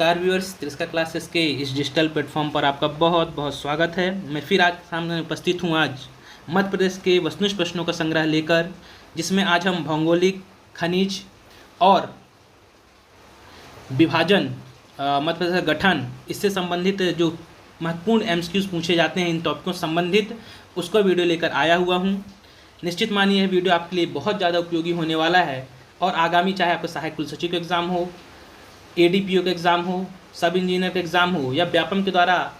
नमस्कार viewers, तिरस्का classes के इस डिजिटल प्लेटफॉर्म पर आपका बहुत बहुत स्वागत है। मैं फिर आज सामने उपस्थित हूँ आज मध्य प्रदेश के वस्तुनिष्ठ प्रश्नों का संग्रह लेकर, जिसमें आज हम भौगोलिक, खनिज और विभाजन, मध्य प्रदेश का गठन, इससे संबंधित जो महत्वपूर्ण एमसीक्यूज पूछे जाते हैं इन टॉपिकों से संबंधित उसका वीडियो लेकर आया हुआ हूँ। निश्चित मानिए यह वीडियो आपके लिए बहुत ज़्यादा उपयोगी होने वाला है और आगामी चाहे आपका सहायक कुल सचिव का एग्ज़ाम हो, एडीपीओ का एग्ज़ाम हो, सब इंजीनियर का एग्ज़ाम हो या व्यापम के द्वारा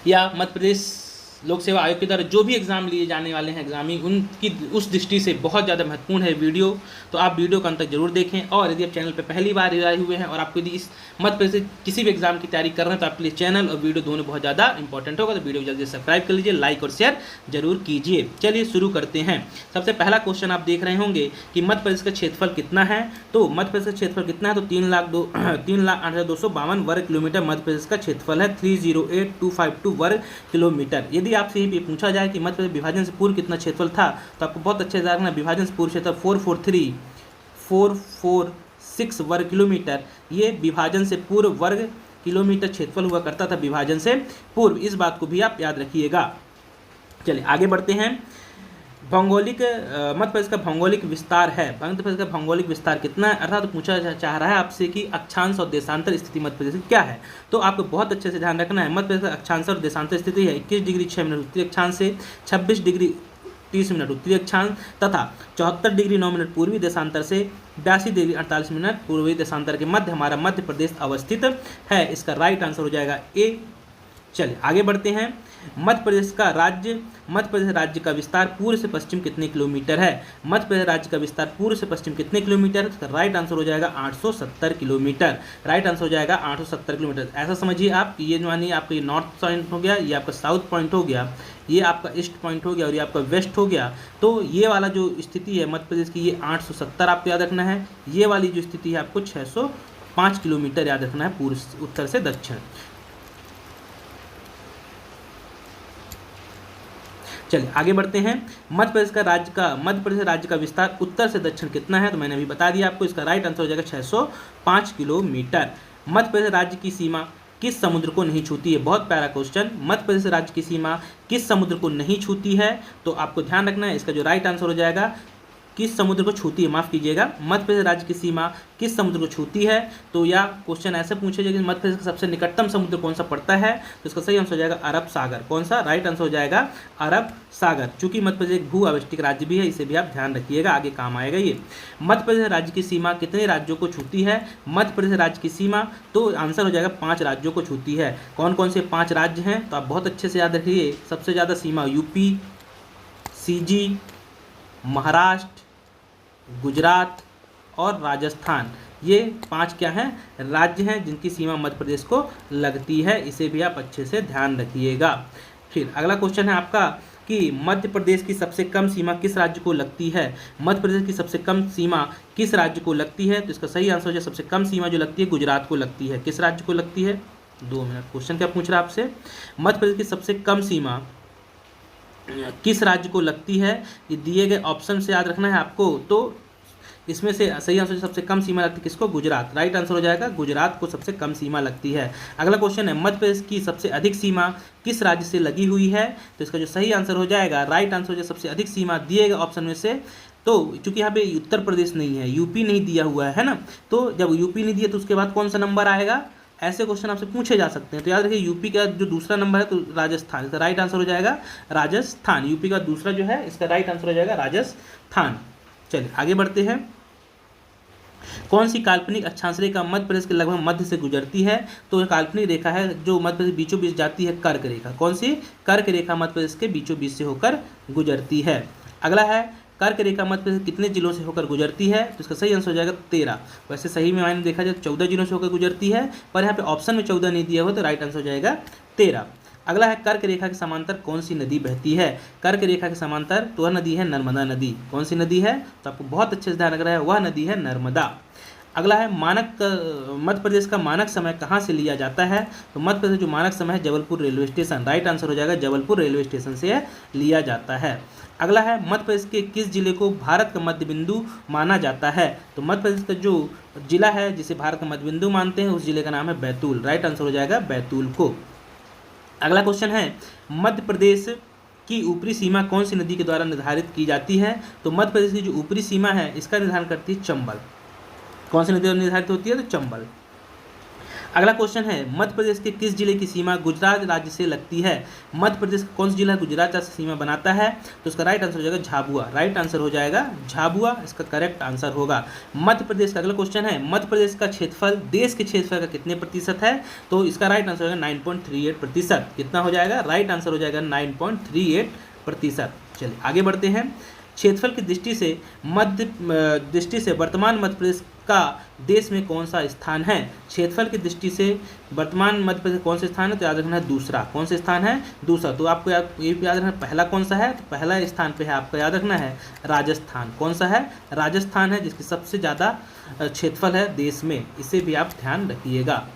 या मध्य प्रदेश लोक सेवा आयोग के द्वारा जो भी एग्ज़ाम लिए जाने वाले हैं एग्जामी, उनकी उस दृष्टि से बहुत ज़्यादा महत्वपूर्ण है वीडियो। तो आप वीडियो को अंत तक जरूर देखें। और यदि आप चैनल पर पहली बार आए हुए हैं और आपको यदि इस मध्य प्रदेश से किसी भी एग्ज़ाम की तैयारी कर रहे हैं तो आपके लिए चैनल और वीडियो दोनों बहुत ज़्यादा इंपॉर्टेंट होगा। तो वीडियो को जल्दी सब्सक्राइब कर लीजिए, लाइक और शेयर जरूर कीजिए। चलिए शुरू करते हैं। सबसे पहला क्वेश्चन आप देख रहे होंगे कि मध्य प्रदेश का क्षेत्रफल कितना है। तो मध्य प्रदेश का क्षेत्रफल कितना है, तो 3,08,252 वर्ग किलोमीटर मध्य प्रदेश का क्षेत्रफल है, 308,252 वर्ग किलोमीटर। यदि आपसे ये पूछा जाए कि मध्य प्रदेश विभाजन से पूर्व कितना क्षेत्रफल था, तो आपको बहुत अच्छे से जानना है। विभाजन से पूर्व क्षेत्र 443,446 वर्ग किलोमीटर, ये विभाजन से पूर्व वर्ग किलोमीटर क्षेत्रफल हुआ करता था विभाजन से पूर्व। इस बात को भी आप याद रखिएगा। चलिए आगे बढ़ते हैं। भौगोलिक मध्य प्रदेश का भौगोलिक विस्तार है, मध्य प्रदेश का भौगोलिक विस्तार कितना है, अर्थात तो पूछा चाह रहा है आपसे कि अक्षांश और देशांतर स्थिति मध्य प्रदेश की क्या है। तो आपको बहुत अच्छे से ध्यान रखना है। मध्य प्रदेश का अक्षांश और देशांतर स्थिति है 21 डिग्री 6 मिनट उत्तरी अक्षांश से, 26 डिग्री 30 मिनट उत्तरी अक्षांश तथा 74 डिग्री 9 मिनट पूर्वी देशांतर से, 82 डिग्री 48 मिनट पूर्वी देशांतर के मध्य हमारा मध्य प्रदेश अवस्थित है। इसका राइट आंसर हो जाएगा ए। चलिए आगे बढ़ते हैं। मध्य प्रदेश राज्य का विस्तार पूर्व से पश्चिम कितने किलोमीटर है। मध्य प्रदेश राज्य का विस्तार पूर्व से पश्चिम कितने किलोमीटर है, तो राइट आंसर हो जाएगा 870 किलोमीटर। राइट आंसर हो जाएगा 870 किलोमीटर। ऐसा समझिए आप कि ये मानिए आपका ये नॉर्थ पॉइंट हो गया, ये आपका साउथ पॉइंट हो गया, ये आपका ईस्ट पॉइंट हो गया और ये आपका वेस्ट हो गया। तो ये वाला जो स्थिति है मध्य प्रदेश की, ये 870 आपको याद रखना है। ये वाली जो स्थिति है आपको 605 किलोमीटर याद रखना है पूर्व उत्तर से दक्षिण। चलिए आगे बढ़ते हैं। मध्य प्रदेश राज्य का विस्तार उत्तर से दक्षिण कितना है, तो मैंने अभी बता दिया आपको। इसका राइट आंसर हो जाएगा 605 किलोमीटर। मध्य प्रदेश राज्य की सीमा किस समुद्र को नहीं छूती है, बहुत प्यारा क्वेश्चन। मध्य प्रदेश राज्य की सीमा किस समुद्र को नहीं छूती है, तो आपको ध्यान रखना है। इसका जो राइट आंसर हो जाएगा किस समुद्र को छूती है, माफ़ कीजिएगा, मध्य प्रदेश राज्य की सीमा किस समुद्र को छूती है। तो या क्वेश्चन ऐसे पूछे जाएगा कि मध्य प्रदेश का सबसे निकटतम समुद्र कौन सा पड़ता है, तो इसका सही आंसर हो जाएगा अरब सागर। कौन सा, राइट आंसर हो जाएगा अरब सागर। चूंकि मध्य प्रदेश एक भू आविष्टिक राज्य भी है, इसे भी आप ध्यान रखिएगा, आगे काम आएगा ये। मध्य प्रदेश राज्य की सीमा कितने राज्यों को छूती है। मध्य प्रदेश राज्य की सीमा, तो आंसर हो जाएगा 5 राज्यों को छूती है। कौन कौन से 5 राज्य हैं, तो आप बहुत अच्छे से याद रखिए। सबसे ज़्यादा सीमा यूपी, सीजी, महाराष्ट्र, गुजरात और राजस्थान, ये 5 क्या हैं, राज्य हैं जिनकी सीमा मध्य प्रदेश को लगती है। इसे भी आप अच्छे से ध्यान रखिएगा। फिर अगला क्वेश्चन है आपका कि मध्य प्रदेश की सबसे कम सीमा किस राज्य को लगती है। मध्य प्रदेश की सबसे कम सीमा किस राज्य को लगती है, तो इसका सही आंसर हो जाए सबसे कम सीमा जो लगती है गुजरात को लगती है। किस राज्य को लगती है, 2 मिनट, क्वेश्चन क्या पूछ रहा है आपसे। मध्य प्रदेश की सबसे कम सीमा किस राज्य को लगती है, ये दिए गए ऑप्शन से याद रखना है आपको। तो इसमें से सही आंसर सबसे कम सीमा लगती है किसको, गुजरात। राइट आंसर हो जाएगा गुजरात को सबसे कम सीमा लगती है। अगला क्वेश्चन है मध्य प्रदेश की सबसे अधिक सीमा किस राज्य से लगी हुई है, तो इसका जो सही आंसर हो जाएगा, राइट आंसर हो जाएगा सबसे अधिक सीमा दिए गए ऑप्शन में से। तो चूंकि यहाँ पे उत्तर प्रदेश नहीं है, यूपी नहीं दिया हुआ है ना, तो जब यूपी नहीं दिया तो उसके बाद कौन सा नंबर आएगा, ऐसे क्वेश्चन आपसे पूछे जा सकते हैं। तो याद रखिए यूपी का जो दूसरा नंबर है तो राजस्थान, इसका राइट आंसर हो जाएगा राजस्थान। यूपी का दूसरा जो है इसका राइट आंसर हो जाएगा राजस्थान। चलिए आगे बढ़ते हैं। कौन सी काल्पनिक अक्षांश रेखा मध्य प्रदेश के लगभग मध्य से गुजरती है, तो काल्पनिक रेखा है जो मध्य प्रदेश बीचों बीच जाती है, कर्क रेखा। कौन सी, कर्क रेखा मध्य प्रदेश के बीचों बीच से होकर गुजरती है। अगला है कर्क रेखा मध्य प्रदेश कितने जिलों से होकर गुजरती है, तो इसका सही आंसर हो जाएगा 13। वैसे सही में मायने देखा जाए तो 14 जिलों से होकर गुजरती है, पर यहाँ पे ऑप्शन में 14 नहीं दिया हुआ, तो राइट आंसर हो जाएगा 13। अगला है कर्क रेखा के समांतर कौन सी नदी बहती है। कर्क रेखा के समांतर तो वह नदी है नर्मदा नदी। कौन सी नदी है, तो आपको बहुत अच्छे से ध्यान रखना है, वह नदी है नर्मदा। अगला है मध्य प्रदेश का मानक समय कहाँ से लिया जाता है, तो मध्य प्रदेश जो मानक समय है Jabalpur railway station. Right answer हो जाएगा जबलपुर रेलवे स्टेशन से लिया जाता है। अगला है मध्य प्रदेश के किस जिले को भारत का मध्य बिंदु माना जाता है? तो मध्य प्रदेश का जो जिला है जिसे भारत का मध्य बिंदु मानते हैं उस जिले का नाम है बैतूल। राइट आंसर हो जाएगा बैतूल को। अगला क्वेश्चन है मध्य प्रदेश की ऊपरी सीमा कौन सी नदी के द्वारा निर्धारित की जाती है? तो मध्य प्रदेश की जो ऊपरी सीमा है इसका निर्धारण करती है चंबल। कौन सी नदी द्वारा निर्धारित होती है? तो चंबल। अगला क्वेश्चन है मध्य प्रदेश के किस जिले की सीमा गुजरात राज्य से लगती है? मध्य प्रदेश का कौन सा जिला गुजरात राज्य से सीमा बनाता है? तो इसका राइट आंसर हो जाएगा झाबुआ। राइट आंसर हो जाएगा झाबुआ, इसका करेक्ट आंसर होगा। मध्य प्रदेश का अगला क्वेश्चन है मध्य प्रदेश का क्षेत्रफल देश के क्षेत्रफल का कितने प्रतिशत है? तो इसका राइट आंसर हो जाएगा 9.38%। कितना हो जाएगा? राइट आंसर हो जाएगा 9.38%। चलिए आगे बढ़ते हैं। क्षेत्रफल की दृष्टि से वर्तमान मध्य प्रदेश का देश में कौन सा स्थान है? क्षेत्रफल की दृष्टि से वर्तमान मध्य प्रदेश कौन सा स्थान है? तो याद रखना है दूसरा। कौन सा स्थान है? दूसरा। तो आपको ये याद रखना पहला कौन सा है? तो पहला स्थान पे है आपको याद रखना है राजस्थान। कौन सा है? राजस्थान है, जिसकी सबसे ज़्यादा क्षेत्रफल है देश में। इसे भी आप ध्यान रखिएगा।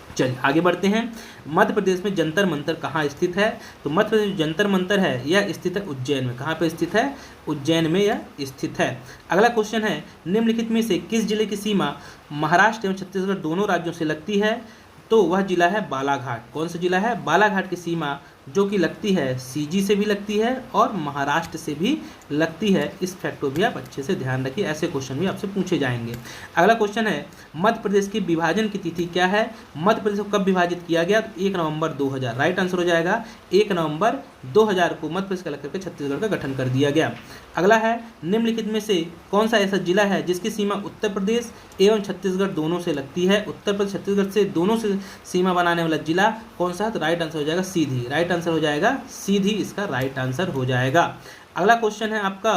चलिए आगे बढ़ते हैं। मध्य प्रदेश में जंतर मंतर कहाँ स्थित है? तो मध्य प्रदेश में जंतर मंतर है यह स्थित है उज्जैन में। कहाँ पे स्थित है? उज्जैन में यह स्थित है। अगला क्वेश्चन है निम्नलिखित में से किस जिले की सीमा महाराष्ट्र एवं छत्तीसगढ़ दोनों राज्यों से लगती है? तो वह जिला है बालाघाट। कौन सा जिला है? बालाघाट की सीमा जो कि लगती है सीजी से भी लगती है और महाराष्ट्र से भी लगती है। इस फैक्ट को भी आप अच्छे से ध्यान रखिए, ऐसे क्वेश्चन भी आपसे पूछे जाएंगे। अगला क्वेश्चन है मध्य प्रदेश के विभाजन की तिथि क्या है? मध्य प्रदेश को कब विभाजित किया गया? तो 1 नवंबर 2000। राइट आंसर हो जाएगा 1 नवंबर 2000 को मध्य प्रदेश का अलग करके छत्तीसगढ़ का गठन कर दिया गया। अगला है निम्नलिखित में से कौन सा ऐसा जिला है जिसकी सीमा उत्तर प्रदेश एवं छत्तीसगढ़ दोनों से लगती है? उत्तर प्रदेश छत्तीसगढ़ से दोनों से सीमा बनाने वाला जिला कौन सा है? तो राइट आंसर हो जाएगा सीधी। राइट आंसर हो जाएगा सीधी, इसका राइट आंसर हो जाएगा। अगला क्वेश्चन है आपका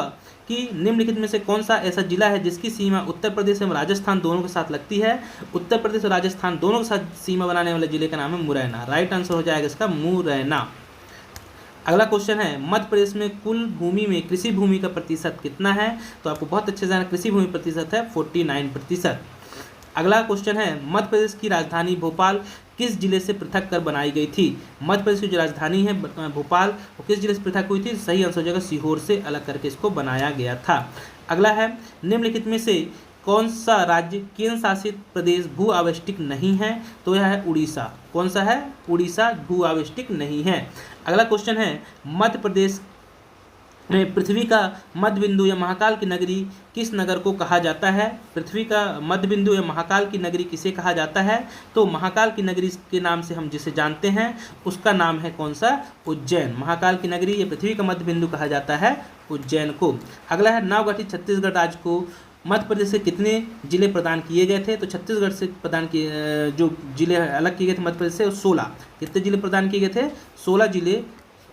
कि निम्नलिखित में से कौन सा ऐसा जिला है जिसकी सीमा उत्तर प्रदेश एवं राजस्थान दोनों के साथ लगती है? उत्तर प्रदेश और राजस्थान दोनों के साथ सीमा बनाने वाले जिले का नाम है मुरैना। राइट आंसर हो जाएगा इसका मुरैना। अगला क्वेश्चन है मध्य प्रदेश में कुल भूमि में कृषि भूमि का प्रतिशत कितना है? तो आपको बहुत अच्छे से जानना, कृषि भूमि प्रतिशत है 49%। अगला क्वेश्चन है मध्य प्रदेश की राजधानी भोपाल किस जिले से पृथक कर बनाई गई थी? मध्य प्रदेश की जो राजधानी है भोपाल वो किस जिले से पृथक हुई थी? सही आंसर हो जाएगा सीहोर से अलग करके इसको बनाया गया था। अगला है निम्नलिखित में से कौन सा राज्य केंद्र शासित प्रदेश भू आवष्टिक नहीं है? तो यह है उड़ीसा। कौन सा है? उड़ीसा भू आवष्टिक नहीं है। अगला क्वेश्चन है मध्य प्रदेश में पृथ्वी का मध्य बिंदु या महाकाल की नगरी किस नगर को कहा जाता है? पृथ्वी का मध्य बिंदु या महाकाल की नगरी किसे कहा जाता है? तो महाकाल की नगरी के नाम से हम जिसे जानते हैं उसका नाम है कौन सा? उज्जैन। महाकाल की नगरी या पृथ्वी का मध्य बिंदु कहा जाता है उज्जैन को। अगला है नवगठित छत्तीसगढ़ राज्य को मध्य प्रदेश से कितने जिले प्रदान किए गए थे? तो छत्तीसगढ़ से प्रदान किए जो जिले अलग किए गए थे मध्य प्रदेश से 16। कितने जिले प्रदान किए गए थे? 16 जिले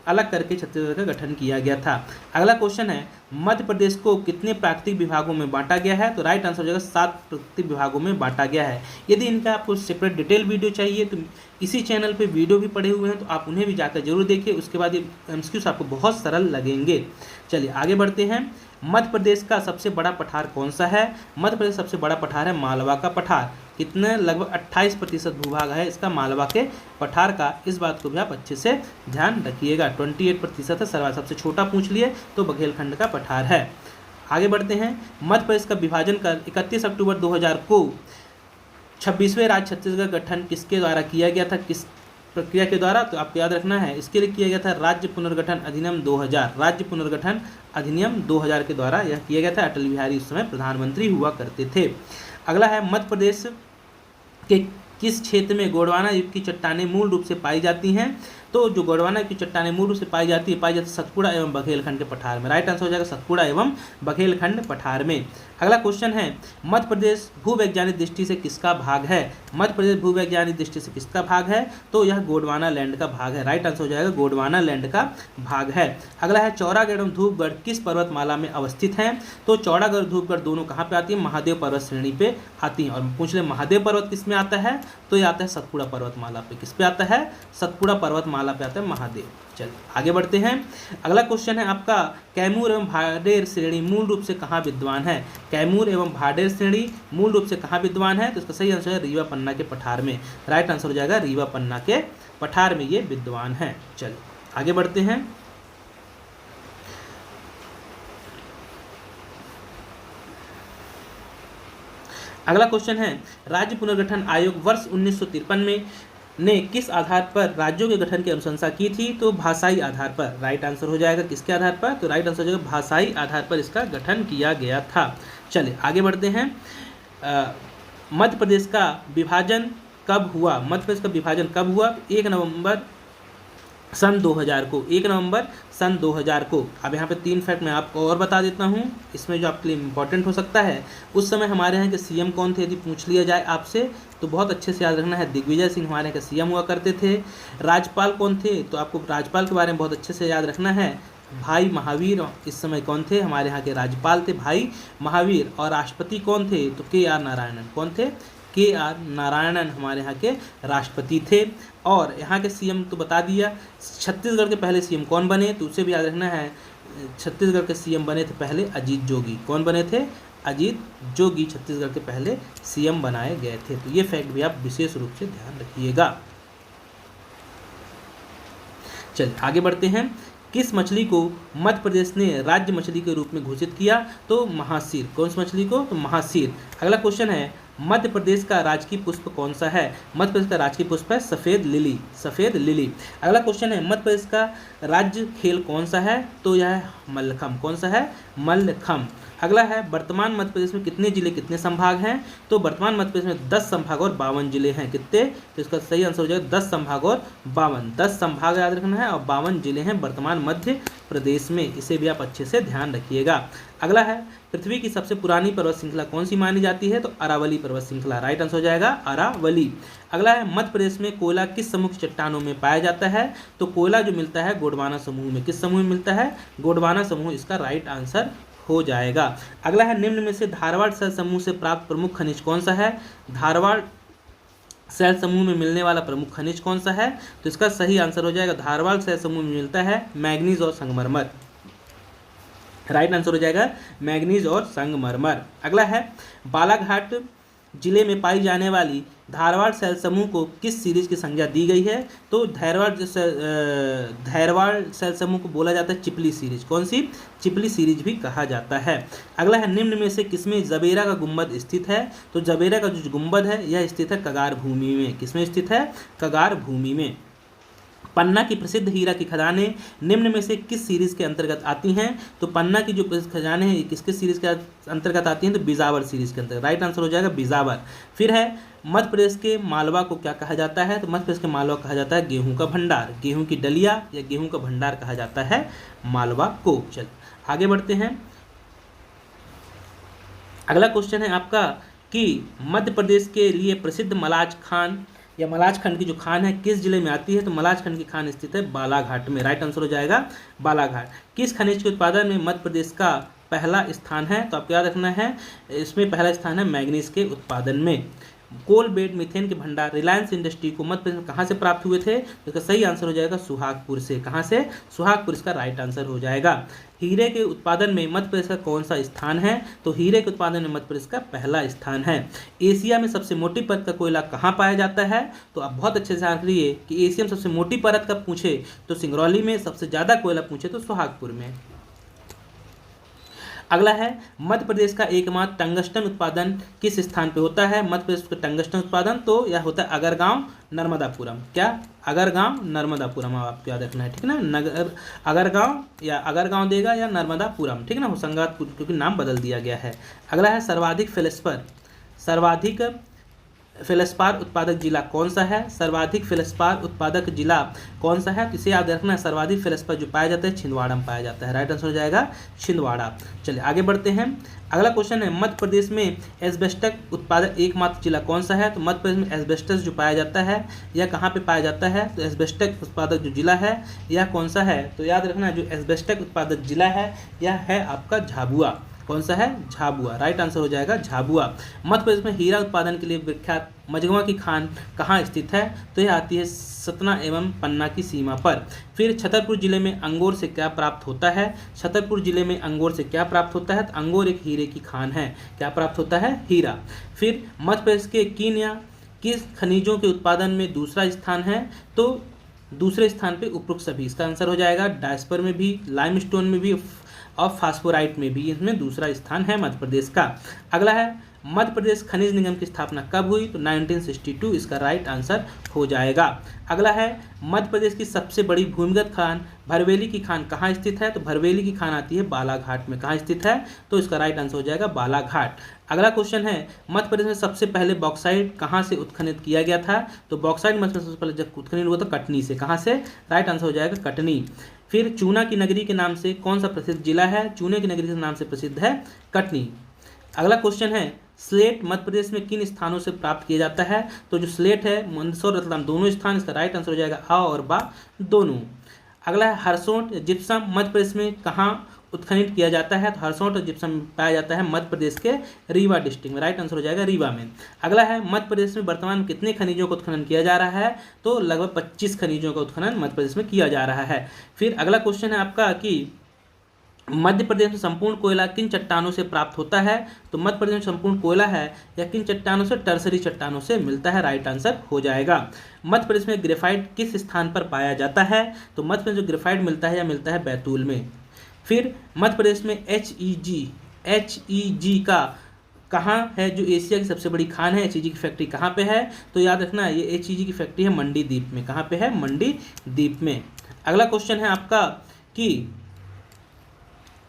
अलग करके छत्तीसगढ़ का गठन किया गया था। अगला क्वेश्चन है मध्य प्रदेश को कितने प्राकृतिक विभागों में बांटा गया है? तो राइट आंसर हो जाएगा 7 प्राकृतिक विभागों में बांटा गया है। यदि इनका आपको सेपरेट डिटेल वीडियो चाहिए तो इसी चैनल पे वीडियो भी पड़े हुए हैं, तो आप उन्हें भी जाकर जरूर देखिए। उसके बाद ये एमसीक्यूज आपको बहुत सरल लगेंगे। चलिए आगे बढ़ते हैं। मध्य प्रदेश का सबसे बड़ा पठार कौन सा है? मध्य प्रदेश सबसे बड़ा पठार है मालवा का पठार। कितने? लगभग 28% भूभाग है इसका मालवा के पठार का। इस बात को भी आप अच्छे से ध्यान रखिएगा। 28% है। सबसे छोटा पूछ लिए तो बघेलखंड का पठार है। आगे बढ़ते हैं। मध्य प्रदेश का विभाजन कर 31 अक्टूबर 2000 को 26वें राज्य छत्तीसगढ़ गठन किसके द्वारा किया गया था? किस प्रक्रिया के द्वारा? तो आपको याद रखना है इसके लिए किया गया था राज्य पुनर्गठन अधिनियम 2000। राज्य पुनर्गठन अधिनियम 2000 के द्वारा यह किया गया था। अटल बिहारी उस समय प्रधानमंत्री हुआ करते थे। अगला है मध्य प्रदेश के किस क्षेत्र में गोंडवाना युग की चट्टानें मूल रूप से पाई जाती हैं? तो जो गोंडवाना की चट्टानें मूल रूप से पाई जाती है सतपुड़ा एवं बघेलखंड के पठार में। राइट आंसर हो जाएगा सतपुड़ा एवं बघेलखंड पठार में। अगला क्वेश्चन है मध्य प्रदेश भूवैज्ञानिक दृष्टि से किसका भाग है? मध्य प्रदेश भूवैज्ञानिक दृष्टि से किसका भाग है? तो यह गोंडवाना लैंड का भाग है। राइट आंसर हो जाएगा गोंडवाना लैंड का भाग है। अगला है चौरागढ़ एवं धूपगढ़ किस पर्वतमाला में अवस्थित हैं? तो चौरागढ़ धूपगढ़ दोनों कहाँ पे आती है? महादेव पर्वत श्रेणी पे आती हैं। और पूछ ले महादेव पर्वत किस में आता है? तो ये आता है सतपुड़ा पर्वतमाला पे। किस पे आता है? सतपुड़ा पर्वतमाला पे आता है महादेव। चलिए आगे बढ़ते हैं। अगला क्वेश्चन है आपका कैमूर एवं भाडेर श्रेणी मूल रूप से कहाँ विद्वान है? कैमूर एवं भाडेर श्रेणी मूल रूप से कहाँ विद्वान है? तो इसका सही आंसर है रीवा पन्ना के पठार में। राइट आंसर हो जाएगा रीवा पन्ना के पठार में ये विद्वान है। चलिए आगे बढ़ते हैं। अगला क्वेश्चन है, राज्य पुनर्गठन आयोग वर्ष 1953 में ने किस आधार पर राज्यों के गठन की अनुशंसा की थी? तो भाषाई आधार पर। राइट आंसर हो जाएगा किसके आधार पर? तो राइट आंसर हो जाएगा भाषाई आधार पर इसका गठन किया गया था। चलिए आगे बढ़ते हैं। मध्य प्रदेश का विभाजन कब हुआ? मध्य प्रदेश का विभाजन कब हुआ? 1 नवंबर सन 2000 को। 1 नवंबर सन 2000 को। अब यहाँ पे 3 फैक्ट मैं आपको और बता देता हूँ, इसमें जो आपके लिए इम्पोर्टेंट हो सकता है। उस समय हमारे यहाँ के सीएम कौन थे यदि पूछ लिया जाए आपसे तो बहुत अच्छे से याद रखना है। दिग्विजय सिंह हमारे यहाँ के सीएम हुआ करते थे। राज्यपाल कौन थे? तो आपको राज्यपाल के बारे में बहुत अच्छे से याद रखना है। भाई महावीर इस समय कौन थे? हमारे यहाँ के राज्यपाल थे भाई महावीर। और राष्ट्रपति कौन थे? तो KR नारायणन। कौन थे? KR नारायणन हमारे यहाँ के राष्ट्रपति थे। और यहाँ के सीएम तो बता दिया। छत्तीसगढ़ के पहले सीएम कौन बने? तो उसे भी याद रखना है। छत्तीसगढ़ के सीएम बने थे पहले अजीत जोगी। कौन बने थे? अजीत जोगी छत्तीसगढ़ के पहले सीएम बनाए गए थे। तो ये फैक्ट भी आप विशेष रूप से ध्यान रखिएगा। चलिए आगे बढ़ते हैं। किस मछली को मध्य प्रदेश ने राज्य मछली के रूप में घोषित किया? तो महासीर। कौन सी मछली को? तो महासीर। अगला क्वेश्चन है, मध्य प्रदेश का राजकीय पुष्प कौन सा है? मध्य प्रदेश का राजकीय पुष्प है सफ़ेद लिली। सफ़ेद लिली। अगला क्वेश्चन है, मध्य प्रदेश का राज्य खेल कौन सा है? तो यह है मल्लखम्ब। कौन सा है? मल्लखम्ब। अगला है, वर्तमान मध्य प्रदेश में कितने जिले कितने संभाग हैं? तो वर्तमान मध्य प्रदेश में 10 संभाग और 52 जिले हैं। कितने? तो इसका सही आंसर हो जाएगा 10 संभाग और 52। 10 संभाग याद रखना है और 52 जिले हैं वर्तमान मध्य प्रदेश में। इसे भी आप अच्छे से ध्यान रखिएगा। अगला है, पृथ्वी की सबसे पुरानी पर्वत श्रृंखला कौन सी मानी जाती है? तो अरावली पर्वत श्रृंखला। राइट आंसर हो जाएगा अरावली। अगला है, मध्य प्रदेश में कोयला किस समूह की चट्टानों में पाया जाता है? तो कोयला जो मिलता है गोंडवाना समूह में। किस समूह में मिलता है? गोंडवाना समूह इसका राइट आंसर हो जाएगा। अगला है, निम्न में से धारवाड़ सैल समूह से प्राप्त प्रमुख खनिज कौन सा है? धारवाड़ सैल समूह में मिलने वाला प्रमुख खनिज कौन सा है? तो इसका सही आंसर हो जाएगा धारवाड़ सैल समूह में मिलता है मैग्नीज और संगमरमर। राइट आंसर हो जाएगा मैग्नीज और संगमरमर। अगला है, बालाघाट जिले में पाई जाने वाली धारवाड़ सैल समूह को किस सीरीज की संज्ञा दी गई है? तो धारवाड़ सैल समूह को बोला जाता है चिपली सीरीज। कौन सी? चिपली सीरीज भी कहा जाता है। अगला है, निम्न में से किसमें जबेरा का गुंबद स्थित है? तो जबेरा का जो गुंबद है यह स्थित है कगार भूमि में। किसमें स्थित है? कगार भूमि में। पन्ना की प्रसिद्ध हीरा की खदानें निम्न में से किस सीरीज के अंतर्गत आती हैं? तो पन्ना की जो खजाने हैं किसके सीरीज के अंतर्गत आती हैं? तो बिजावर सीरीज के अंतर्गत। राइट आंसर हो जाएगा बिजावर। फिर है, मध्य प्रदेश के मालवा को क्या कहा जाता है? तो मध्य प्रदेश के मालवा कहा जाता है गेहूं का भंडार। गेहूं की डलिया या गेहूं का भंडार कहा जाता है मालवा को। चल आगे बढ़ते हैं। अगला क्वेश्चन है आपका कि मध्य प्रदेश के लिए प्रसिद्ध मलाज खान या मलाज खंड की जो खान है किस जिले में आती है? तो मलाज खंड की खान स्थित है बालाघाट में। राइट आंसर हो जाएगा बालाघाट। किस खनिज के उत्पादन में मध्य प्रदेश का पहला स्थान है? तो आपको याद रखना है इसमें पहला स्थान है मैग्नीज के उत्पादन में। कोल बेड मीथेन के भंडार रिलायंस इंडस्ट्री को मध्य प्रदेश में कहाँ से प्राप्त हुए थे? तो इसका सही आंसर हो जाएगा सुहागपुर से। कहाँ से? सुहागपुर इसका राइट आंसर हो जाएगा। हीरे के उत्पादन में मध्य प्रदेश का कौन सा स्थान है? तो हीरे के उत्पादन में मध्य प्रदेश का पहला स्थान है। एशिया में सबसे मोटी परत का कोयला कहाँ पाया जाता है? तो आप बहुत अच्छे से जान लीजिए कि एशिया में सबसे मोटी परत का पूछे तो सिंगरौली में, सबसे ज़्यादा कोयला पूछे तो सुहागपुर में। अगला है, मध्य प्रदेश का एकमात्र टंगस्टन उत्पादन किस स्थान पे होता है? मध्य प्रदेश का टंगस्टन उत्पादन तो यह होता है अगरगांव नर्मदापुरम। क्या? अगरगांव नर्मदापुरम। आपको याद रखना है, ठीक है ना। अगरगांव या अगरगांव देगा या नर्मदापुरम, ठीक है ना। होशंगाबाद क्योंकि नाम बदल दिया गया है। अगला है, सर्वाधिक फेल्सपार उत्पादक जिला कौन सा है? सर्वाधिक फेल्सपार उत्पादक जिला कौन सा है? तो इसे याद रखना है, सर्वाधिक फेल्सपार जो पाया जाता है छिंदवाड़ा में पाया जाता है। राइट आंसर हो जाएगा छिंदवाड़ा। चलिए आगे बढ़ते हैं। अगला क्वेश्चन है, मध्य प्रदेश में एस्बेस्टस उत्पादक एकमात्र जिला कौन सा है? तो मध्य प्रदेश में एस्बेस्टस जो पाया जाता है यह कहाँ पे पाया जाता है? तो एस्बेस्टस उत्पादक जो जिला है यह कौन सा है? तो याद रखना जो एस्बेस्टस उत्पादक जिला है यह है आपका झाबुआ। कौन सा है? झाबुआ। राइट आंसर हो जाएगा झाबुआ। मध्य प्रदेश में हीरा उत्पादन के लिए विख्यात मझगवां की खान कहाँ स्थित है? तो यह आती है सतना एवं पन्ना की सीमा पर। फिर छतरपुर जिले में अंगोर से क्या प्राप्त होता है? छतरपुर जिले में अंगोर से क्या प्राप्त होता है? तो अंगोर एक हीरे की खान है। क्या प्राप्त होता है? हीरा। फिर मध्य प्रदेश के किन या किस खनिजों के उत्पादन में दूसरा स्थान है? तो दूसरे स्थान पे उपरोक्त सभी। इसका आंसर हो जाएगा डायस्पर में भी, लाइमस्टोन में भी और फास्फोराइट में भी इसमें दूसरा स्थान है मध्य प्रदेश का। अगला है, मध्य प्रदेश खनिज निगम की स्थापना कब हुई? तो 1962 इसका राइट आंसर हो जाएगा। अगला है मध्य प्रदेश की सबसे बड़ी भूमिगत खान भरवेली की खान कहाँ स्थित है? तो भरवेली की खान आती है बालाघाट में। कहाँ स्थित है? तो इसका राइट आंसर हो जाएगा बालाघाट। अगला क्वेश्चन है मध्य प्रदेश में सबसे पहले बॉक्साइट कहाँ से उत्खनित किया गया था? तो बॉक्साइट मध्य प्रदेश सबसे पहले जब उत्खनित हुआ तो कटनी से। कहाँ से? राइट आंसर हो जाएगा कटनी। फिर चूना की नगरी के नाम से कौन सा प्रसिद्ध जिला है? चूने की नगरी के नाम से प्रसिद्ध है कटनी। अगला क्वेश्चन है स्लेट मध्य प्रदेश में किन स्थानों से प्राप्त किया जाता है? तो जो स्लेट है मंदसौर रतलाम दोनों स्थान, इसका राइट आंसर हो जाएगा आ और बा दोनों। अगला है हरसोट जिप्सम मध्य प्रदेश में कहाँ उत्खनित किया जाता है? तो हरसोट और जिप्सम पाया जाता है मध्य प्रदेश के रीवा डिस्ट्रिक्ट में। राइट आंसर हो जाएगा रीवा में। अगला है मध्य प्रदेश में वर्तमान में कितने खनिजों का उत्खनन किया जा रहा है? तो लगभग 25 खनिजों का उत्खनन मध्य प्रदेश में किया जा रहा है। फिर अगला क्वेश्चन है आपका कि मध्य प्रदेश में संपूर्ण कोयला किन चट्टानों से प्राप्त होता है? तो मध्य प्रदेश में संपूर्ण कोयला है या किन चट्टानों से? टर्सरी चट्टानों से मिलता है। राइट आंसर हो जाएगा। मध्य प्रदेश में ग्रेफाइट किस स्थान पर पाया जाता है? तो मध्य प्रदेश में जो ग्रेफाइट मिलता है या मिलता है बैतूल में। फिर मध्य प्रदेश में HEG का कहाँ है जो एशिया की सबसे बड़ी खान है? HEG की फैक्ट्री कहाँ पे है? तो याद रखना ये HEG की फैक्ट्री है मंडी द्वीप में। कहाँ पे है? मंडी द्वीप में। अगला क्वेश्चन है आपका कि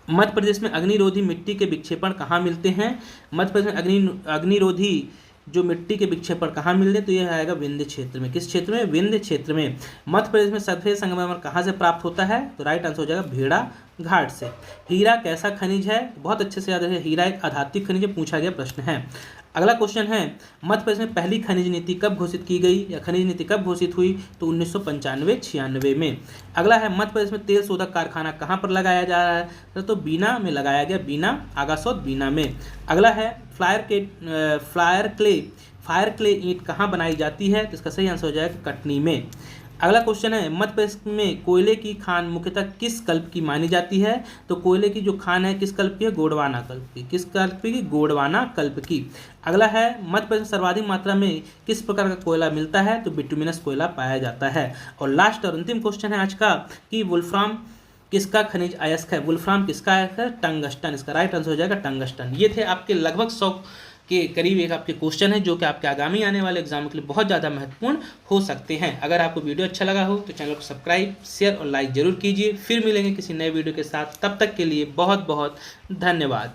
मध्य प्रदेश में अग्निरोधी मिट्टी के विक्षेपण कहाँ मिलते हैं? मध्य प्रदेश में अग्निरोधी जो मिट्टी के विक्षेपण कहाँ मिलते हैं? तो यह आएगा विंध्य क्षेत्र में। किस क्षेत्र में? विंध्य क्षेत्र में। मध्य प्रदेश में सफेद संगमरमर कहाँ से प्राप्त होता है? तो राइट आंसर हो जाएगा भेड़ा घाट से। हीरा कैसा खनिज है? बहुत अच्छे से याद रखें, हीरा एक आधात्विक खनिज है, पूछा गया प्रश्न है। अगला क्वेश्चन है मध्य प्रदेश में पहली खनिज नीति कब घोषित की गई या खनिज नीति कब घोषित हुई? तो 1995-96 में। अगला है मध्य प्रदेश में तेल शोधक कारखाना कहाँ पर लगाया जा रहा है? तो बीना में लगाया गया, बीना आगाशोद बीना में। अगला है फायर क्ले ईंट कहाँ बनाई जाती है? तो इसका सही आंसर हो जाएगा कटनी में। अगला क्वेश्चन है मध्य प्रदेश में कोयले की खान मुख्यतः किस कल्प की मानी जाती है? तो कोयले की जो खान है किस कल्प की है? गोंडवाना कल्प की। किस कल्प की? गोंडवाना कल्प की। अगला है मध्य प्रदेश में सर्वाधिक मात्रा में किस प्रकार का कोयला मिलता है? तो बिटुमिनस कोयला पाया जाता है। और लास्ट और अंतिम क्वेश्चन है आज का कि वुल्फ्राम किसका खनिज अयस्क है? वुल्फ्राम किसका अयस्क है? टंगस्टन। इसका राइट आंसर हो जाएगा टंगस्टन। ये थे आपके लगभग 100 के करीब एक आपके क्वेश्चन है जो कि आपके आगामी आने वाले एग्जाम के लिए बहुत ज़्यादा महत्वपूर्ण हो सकते हैं। अगर आपको वीडियो अच्छा लगा हो तो चैनल को सब्सक्राइब, शेयर और लाइक जरूर कीजिए। फिर मिलेंगे किसी नए वीडियो के साथ, तब तक के लिए बहुत बहुत धन्यवाद।